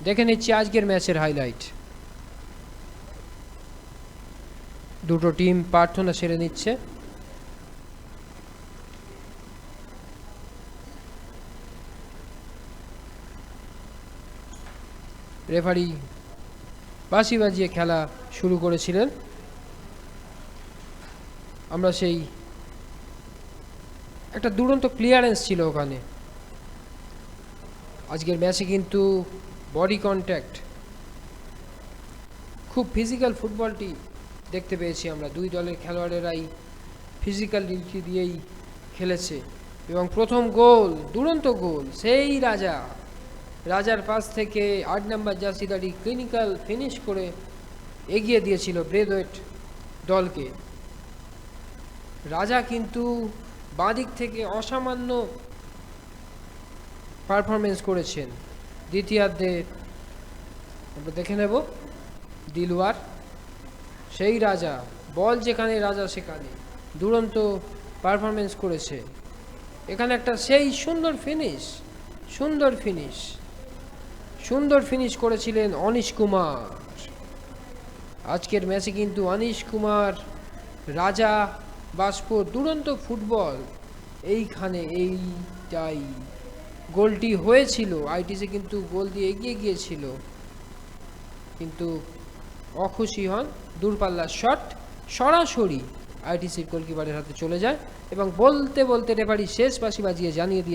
দেখে নিচ্ছি আজকের ম্যাচের হাইলাইট। দুটো টিম প্রার্থনা সেরে নিচ্ছে। রেফারি বাঁশি বাজিয়ে খেলা শুরু করেছিলেন। আমরা সেই একটা দুরন্ত ক্লিয়ারেন্স ছিল ওখানে। আজকের ম্যাচে কিন্তু বডি কন্ট্যাক্ট, খুব ফিজিক্যাল ফুটবলটি দেখতে পেয়েছি আমরা। দুই দলের খেলোয়াড়েরাই ফিজিক্যাল ডিউটি দিয়েই খেলেছে এবং প্রথম গোল, দুরন্ত গোল, সেই রাজার পাস থেকে ৮ নম্বর জার্সিদারি ক্লিনিক্যাল ফিনিশ করে এগিয়ে দিয়েছিল ব্রেথওয়েট দলকে। রাজা কিন্তু বাঁদিক থেকে অসামান্য পারফরমেন্স করেছেন। দ্বিতীয়ার্ধে আমরা দেখে নেব দিলওয়ার, সেই রাজা, বল যেখানে রাজা সেখানে দুরন্ত পারফরমেন্স করেছে। এখানে একটা সেই সুন্দর ফিনিশ করেছিলেন অনিশ কুমার। আজকের ম্যাচে কিন্তু অনিশ কুমার, রাজা, বাস্পোর দুরন্ত ফুটবল। এইটাই গোলটি হয়েছিল। আইটিসি কিন্তু গোল দিয়ে এগিয়ে গিয়েছিল, কিন্তু অখুশি হন। দূরপাল্লার শট সরাসরি আইটিসির গোলকিপারের হাতে চলে যায় এবং বলতে বলতে রেফারি শেষ বাঁশি বাজিয়ে জানিয়ে দিয়ে